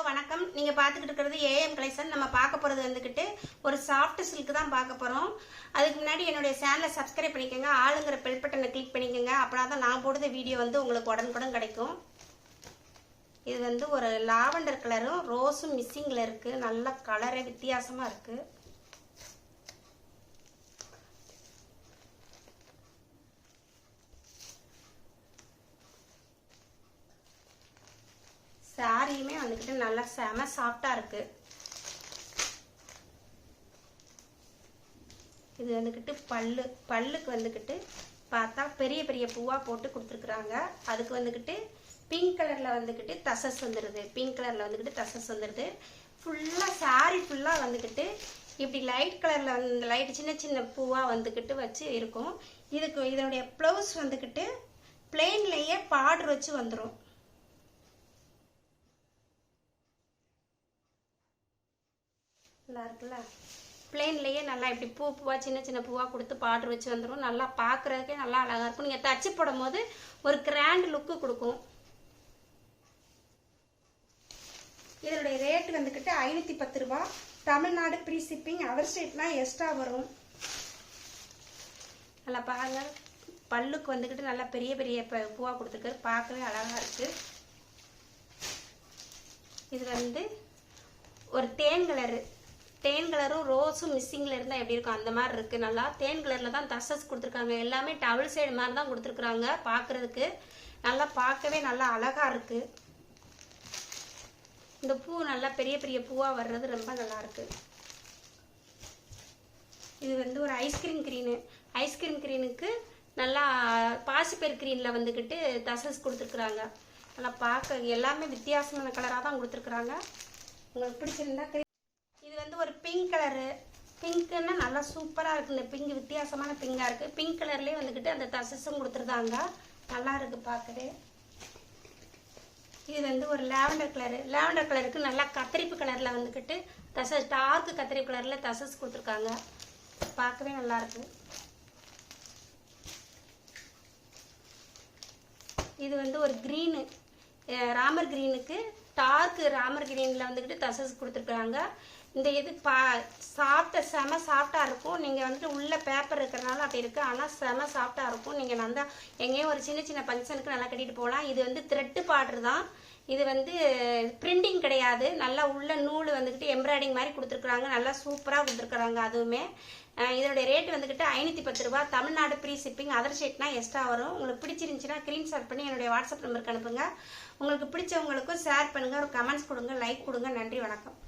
வணக்கம். நீங்கள் பார்த்துக்கிட்டு இருக்கிறது ஏஎம் கலெக்ஷன். நம்ம பார்க்க போகிறது வந்துக்கிட்டு ஒரு சாஃப்ட் சில்க் தான் பார்க்க போகிறோம். அதுக்கு முன்னாடி என்னுடைய சேனலை சப்ஸ்கிரைப் பண்ணிக்கோங்க, ஆளுங்கிற பெல் பட்டனை கிளிக் பண்ணிக்கோங்க. அப்படின்னா தான் நான் போடுற வீடியோ வந்து உங்களுக்கு உடனுக்குடன் கிடைக்கும். இது வந்து ஒரு லாவெண்டர் கலரும் ரோஸும் மிஸ்ஸிங்கில் இருக்குது. நல்ல கலரே வித்தியாசமாக இருக்குது. சாரியுமே வந்துக்கிட்டு நல்லா செம சாஃப்டாக இருக்குது. இது வந்துக்கிட்டு பல்லுக்கு வந்துக்கிட்டு பார்த்தா பெரிய பெரிய பூவாக போட்டு கொடுத்துருக்குறாங்க. அதுக்கு வந்துக்கிட்டு பிங்க் கலரில் வந்துக்கிட்டு தசஸ் வந்துடுது. பிங்க் கலரில் வந்துக்கிட்டு தசஸ் வந்துடுது. ஃபுல்லாக சாரி ஃபுல்லாக வந்துக்கிட்டு இப்படி லைட் கலரில் வந்து லைட் சின்ன சின்ன பூவாக வந்துக்கிட்டு வச்சு இருக்கும். இதனுடைய ப்ளவுஸ் வந்துக்கிட்டு பிளெயின்லேயே பார்டர் வச்சு வந்துடும். நல்லா இருக்குல்ல? பிளெயின்லேயே நல்லா இப்படி பூவாக சின்ன சின்ன பூவாக கொடுத்து பார்டர் வச்சு வந்துடும். நல்லா பார்க்குறதுக்கே நல்லா அழகாக இருக்கும். நீங்கள் தச்சு போடும் போது ஒரு கிராண்ட் லுக்கு கொடுக்கும். இதனுடைய ரேட் வந்துக்கிட்டு 510 ரூபா. Tamil Nadu free shipping. அதர் ஸ்டேட்னா எக்ஸ்ட்ரா வரும். நல்லா பாருங்க, பல்லுக்கு வந்துக்கிட்டு நல்லா பெரிய பெரிய பூவாக கொடுத்துருக்காரு. பார்க்கவே அழகாக இருக்குது. இது வந்து ஒரு தேன் கலரும் ரோஸும் மிஸ்ஸிங்கில் இருந்தால் எப்படி இருக்கும் அந்த மாதிரி இருக்குது. நல்லா தேன் கலரில் தான் தசஸ் கொடுத்துருக்காங்க. எல்லாமே டபுள் சைடு மாதிரி தான் கொடுத்துருக்குறாங்க. பார்க்குறதுக்கு நல்லா பார்க்கவே நல்லா அழகாக இருக்குது. இந்த பூ நல்லா பெரிய பெரிய பூவாக வர்றது ரொம்ப நல்லா இருக்குது. இது வந்து ஒரு ஐஸ்கிரீம் க்ரீனுக்கு நல்லா பாசிப்பயிர் க்ரீனில் வந்துக்கிட்டு தசஸ் கொடுத்துருக்குறாங்க. நல்லா பார்க்க எல்லாமே வித்தியாசமான கலராக தான் கொடுத்துருக்குறாங்க. உங்களுக்கு பிடிச்சிருந்தா. இது வந்து ஒரு பிங்க் கலரு. பிங்க்குன்னா நல்லா சூப்பராக இருக்குது. இந்த பிங்க் வித்தியாசமான பிங்காக இருக்குது. பிங்க் கலர்லேயே வந்துக்கிட்டு அந்த தசஸும் கொடுத்துருந்தாங்க. நல்லா இருக்குது பார்க்கவே. இது வந்து ஒரு லாவெண்டர் கலருக்கு நல்லா கத்திரிப்பு கலரில் வந்துக்கிட்டு தசஸ் டார்க் கத்திரிப்பு கலரில் தசஸ் கொடுத்துருக்காங்க. பார்க்கவே நல்லா இருக்குது. இது வந்து ஒரு க்ரீனு ராமர் க்ரீனுக்கு டார்க் ராமர் கிரீனில் வந்துக்கிட்டு தசஸ் கொடுத்துருக்குறாங்க. இந்த இது செம சாஃப்டாக இருக்கும். நீங்கள் வந்துட்டு உள்ள பேப்பர் இருக்கிறனால அப்படி இருக்குது. ஆனால் செம சாஃப்டாக இருக்கும். நீங்கள் நல்லா எங்கேயும் ஒரு சின்ன சின்ன ஃபங்க்ஷனுக்கு நல்லா கட்டிட்டு போகலாம். இது வந்து த்ரெட்டு பார்டர் தான். இது வந்து பிரிண்டிங் கிடையாது. நல்லா உள்ள நூல் வந்துக்கிட்டு எம்ப்ராய்டிங் மாதிரி கொடுத்துருக்குறாங்க. நல்லா சூப்பராக கொடுத்துருக்குறாங்க. அதுவுமே இதனுடைய ரேட் வந்துக்கிட்டு 510 ரூபா. Tamil Nadu free shipping. அதர் ஸ்டேட்னா எக்ஸ்ட்ரா வரும். உங்களுக்கு பிடிச்சிருந்துச்சுன்னா ஸ்க்ரீன்ஷாட் பண்ணி என்னுடைய வாட்ஸ்அப் நம்பருக்கு அனுப்புங்க. உங்களுக்கு பிடிச்சவங்களுக்கும் ஷேர் பண்ணுங்கள், ஒரு கமெண்ட்ஸ் கொடுங்க, லைக் கொடுங்க. நன்றி, வணக்கம்.